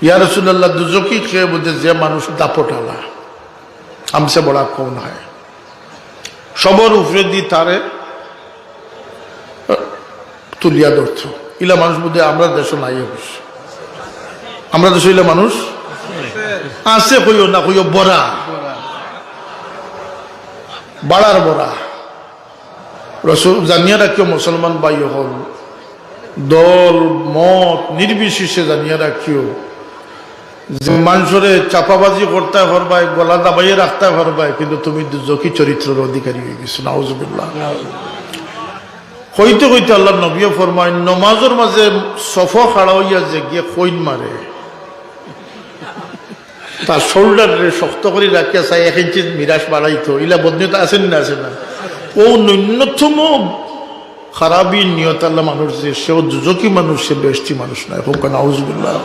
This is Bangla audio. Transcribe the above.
ইয়া রাসূলুল্লাহ দুজকি খেয়ে বুঝে যে মানুষ দাপটালা हमसे बड़ा कौन है সবর উপরে দি তারে তুলিয়া ধরছ ইলা মানুষ বুঝে আমরা দেশ নাই অবশ্য আমরা দেশ ইলা মানুষ আছে কইও না কইও বড়া বাড়ার বড়া রসুল জানিয়ে রাখিও মুসলমান ভাই হল দল মত নির্বিশেষে জানিয়ে রাখিও যে মানুষরে চাপাবাজি করতে পারবাই গলা দাবাইয়ে রাখতে পারবাই কিন্তু তুমি দুজকি চরিত্রের অধিকারী হয়ে গেছো নাউজুবিল্লাহ হইতে হইতে আল্লাহ নবীও ফরমায় নমাজের মাঝে সফ খাড়া হইয়া যে গিয়ে কইন মারে তার শোল্ডারে শক্ত করে রাখিয়া চাই 1 ইঞ্চি মিরাজ বাড়াইতো ইলা বদনিয়তা আছেন না আছে না ও ন্যূনতম খারাপই নিয়ত আল্লাহ মানুষ যে সেও দুজকি মানুষ সে বেশটি মানুষ নয় হোক নাউজুবিল্লাহ